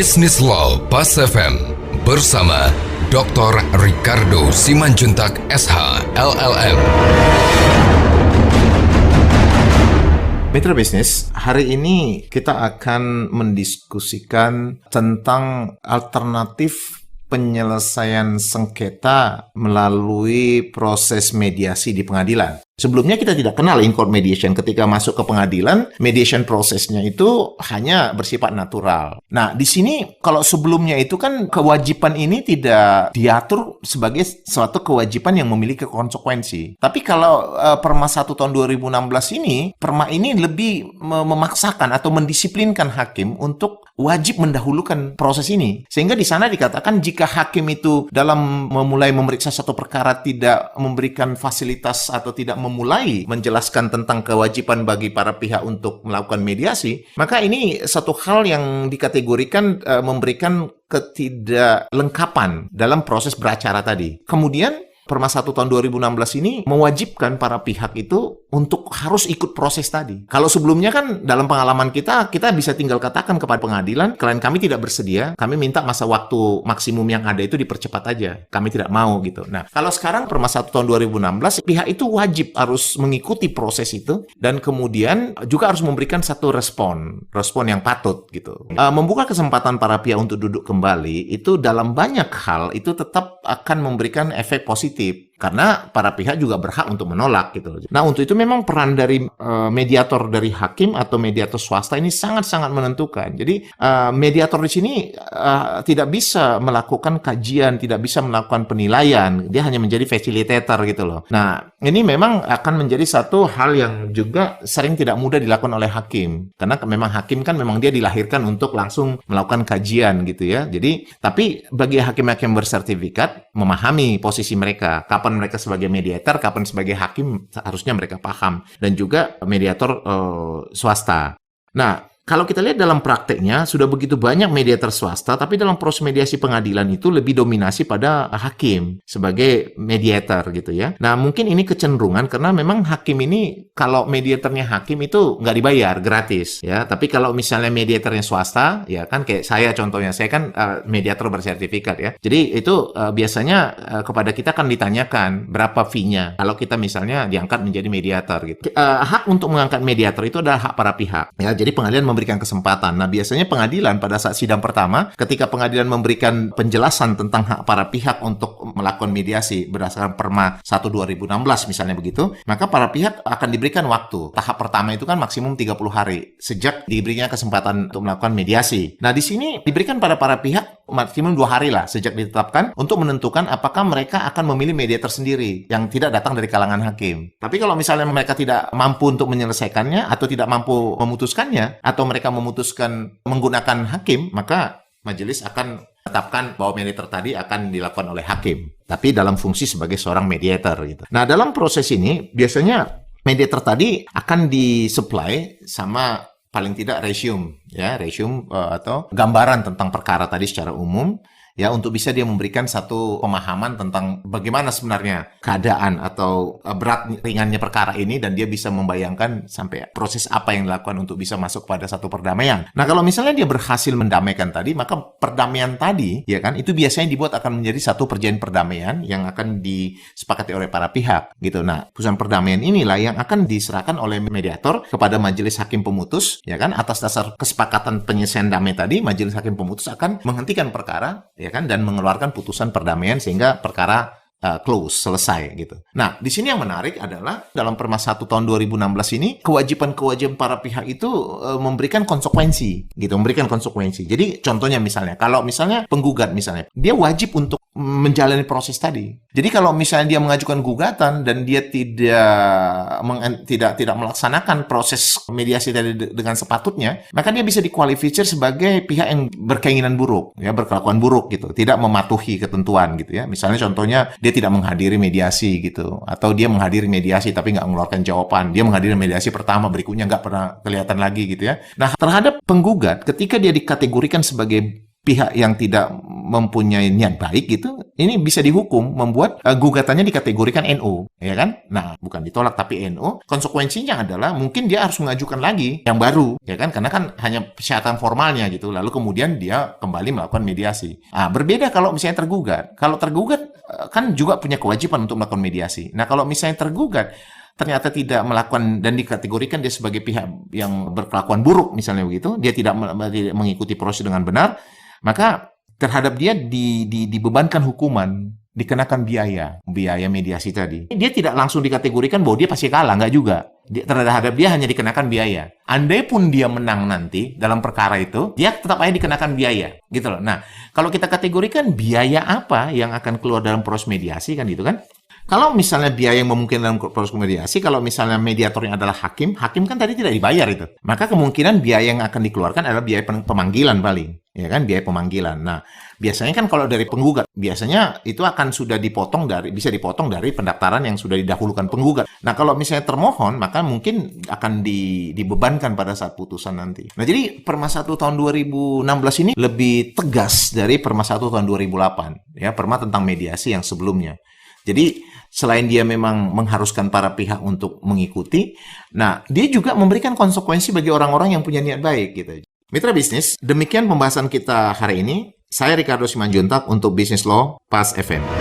Business Law Pas FM bersama Dr. Ricardo Simanjuntak SH LLM. Mitra Bisnis, hari ini kita akan mendiskusikan tentang alternatif penyelesaian sengketa melalui proses mediasi di pengadilan. Sebelumnya kita tidak kenal in court mediation. Ketika masuk ke pengadilan, mediation prosesnya itu hanya bersifat natural. Nah, di sini kalau sebelumnya itu kan kewajiban ini tidak diatur sebagai suatu kewajiban yang memiliki konsekuensi. Tapi kalau Perma 1 tahun 2016 ini, Perma ini lebih memaksakan atau mendisiplinkan hakim untuk wajib mendahulukan proses ini. Sehingga di sana dikatakan jika hakim itu dalam memulai memeriksa satu perkara tidak memberikan fasilitas atau tidak memulai menjelaskan tentang kewajiban bagi para pihak untuk melakukan mediasi, maka ini satu hal yang dikategorikan memberikan ketidaklengkapan dalam proses beracara tadi. Kemudian Perma 1 tahun 2016 ini mewajibkan para pihak itu untuk harus ikut proses tadi. Kalau sebelumnya kan dalam pengalaman kita bisa tinggal katakan kepada pengadilan, klien kami tidak bersedia, kami minta masa waktu maksimum yang ada itu dipercepat aja. Kami tidak mau gitu. Nah, kalau sekarang Perma 1 tahun 2016, pihak itu wajib harus mengikuti proses itu dan kemudian juga harus memberikan satu respon yang patut gitu. Membuka kesempatan para pihak untuk duduk kembali itu dalam banyak hal itu tetap akan memberikan efek positif. Karena para pihak juga berhak untuk menolak gitu. Nah, untuk itu memang peran dari mediator dari hakim atau mediator swasta ini sangat-sangat menentukan. Jadi mediator di sini tidak bisa melakukan kajian, tidak bisa melakukan penilaian. Dia hanya menjadi facilitator gitu loh. Nah, ini memang akan menjadi satu hal yang juga sering tidak mudah dilakukan oleh hakim. Karena memang hakim kan memang dia dilahirkan untuk langsung melakukan kajian gitu ya. Jadi, tapi bagi hakim-hakim bersertifikat memahami posisi mereka, kapan mereka sebagai mediator, kapan sebagai hakim harusnya mereka paham, dan juga mediator swasta. Nah, kalau kita lihat dalam prakteknya, sudah begitu banyak mediator swasta, tapi dalam proses mediasi pengadilan itu lebih dominasi pada hakim sebagai mediator gitu ya. Nah, mungkin ini kecenderungan karena memang hakim ini, kalau mediatornya hakim itu nggak dibayar, gratis ya. Tapi kalau misalnya mediatornya swasta, ya kan kayak saya contohnya, saya kan mediator bersertifikat ya. Jadi itu biasanya kepada kita kan ditanyakan berapa fee-nya kalau kita misalnya diangkat menjadi mediator gitu. Hak untuk mengangkat mediator itu adalah hak para pihak ya. Jadi pengadilan memberikan kesempatan. Nah, biasanya pengadilan pada saat sidang pertama, ketika pengadilan memberikan penjelasan tentang hak para pihak untuk melakukan mediasi berdasarkan Perma 1 2016 misalnya begitu, maka para pihak akan diberikan waktu. Tahap pertama itu kan maksimum 30 hari sejak diberinya kesempatan untuk melakukan mediasi. Nah, di sini diberikan pada para pihak maksimum 2 hari lah sejak ditetapkan untuk menentukan apakah mereka akan memilih mediator sendiri yang tidak datang dari kalangan hakim. Tapi kalau misalnya mereka tidak mampu untuk menyelesaikannya atau tidak mampu memutuskannya, atau mereka memutuskan menggunakan hakim, maka majelis akan tetapkan bahwa mediator tadi akan dilakukan oleh hakim, tapi dalam fungsi sebagai seorang mediator gitu. Nah, dalam proses ini biasanya mediator tadi akan disupply sama paling tidak resume atau gambaran tentang perkara tadi secara umum ya, untuk bisa dia memberikan satu pemahaman tentang bagaimana sebenarnya keadaan atau berat ringannya perkara ini, dan dia bisa membayangkan sampai proses apa yang dilakukan untuk bisa masuk pada satu perdamaian. Nah, kalau misalnya dia berhasil mendamaikan tadi, maka perdamaian tadi ya kan itu biasanya dibuat akan menjadi satu perjanjian perdamaian yang akan disepakati oleh para pihak gitu. Nah, putusan perdamaian inilah yang akan diserahkan oleh mediator kepada majelis hakim pemutus ya kan. Atas dasar kesepakatan penyelesaian damai tadi, majelis hakim pemutus akan menghentikan perkara ya kan, dan mengeluarkan putusan perdamaian sehingga perkara close, selesai gitu. Nah, di sini yang menarik adalah dalam Perma 1 tahun 2016 ini kewajiban-kewajiban para pihak itu memberikan konsekuensi gitu, memberikan konsekuensi. Jadi contohnya misalnya, kalau misalnya penggugat misalnya, dia wajib untuk menjalani proses tadi. Jadi kalau misalnya dia mengajukan gugatan dan dia tidak melaksanakan proses mediasi tadi dengan sepatutnya, maka dia bisa dikualifikasi sebagai pihak yang berkeinginan buruk, ya, berkelakuan buruk gitu, tidak mematuhi ketentuan gitu ya. Misalnya contohnya dia tidak menghadiri mediasi gitu, atau dia menghadiri mediasi tapi nggak mengeluarkan jawaban. Dia menghadiri mediasi pertama, berikutnya nggak pernah kelihatan lagi gitu ya. Nah, terhadap penggugat ketika dia dikategorikan sebagai pihak yang tidak mempunyai niat baik gitu, ini bisa dihukum membuat gugatannya dikategorikan NO, ya kan? Nah, bukan ditolak tapi NO. Konsekuensinya adalah mungkin dia harus mengajukan lagi yang baru, ya kan? Karena kan hanya persyaratan formalnya gitu. Lalu kemudian dia kembali melakukan mediasi. Berbeda kalau misalnya tergugat. Kalau tergugat kan juga punya kewajiban untuk melakukan mediasi. Nah, kalau misalnya tergugat ternyata tidak melakukan dan dikategorikan dia sebagai pihak yang berkelakuan buruk misalnya begitu, dia tidak mengikuti proses dengan benar, maka terhadap dia dibebankan hukuman, dikenakan biaya mediasi tadi. Dia tidak langsung dikategorikan bahwa dia pasti kalah, nggak juga. Terhadap dia hanya dikenakan biaya. Andai pun dia menang nanti dalam perkara itu, dia tetap aja dikenakan biaya, gitu loh. Nah, kalau kita kategorikan biaya apa yang akan keluar dalam proses mediasi kan gitu kan? Kalau misalnya biaya yang memungkinkan dalam proses mediasi, kalau misalnya mediatornya adalah hakim kan tadi tidak dibayar itu. Maka kemungkinan biaya yang akan dikeluarkan adalah biaya pemanggilan paling. Ya kan, biaya pemanggilan. Nah, biasanya kan kalau dari penggugat, biasanya itu akan sudah bisa dipotong dari pendaftaran yang sudah didahulukan penggugat. Nah, kalau misalnya termohon, maka mungkin akan dibebankan pada saat putusan nanti. Nah, jadi Perma 1 tahun 2016 ini lebih tegas dari Perma 1 tahun 2008. Ya, Perma tentang mediasi yang sebelumnya. Jadi, selain dia memang mengharuskan para pihak untuk mengikuti, nah, dia juga memberikan konsekuensi bagi orang-orang yang punya niat baik gitu. Mitra bisnis, demikian pembahasan kita hari ini. Saya Ricardo Simanjuntak untuk Business Law Pas FM.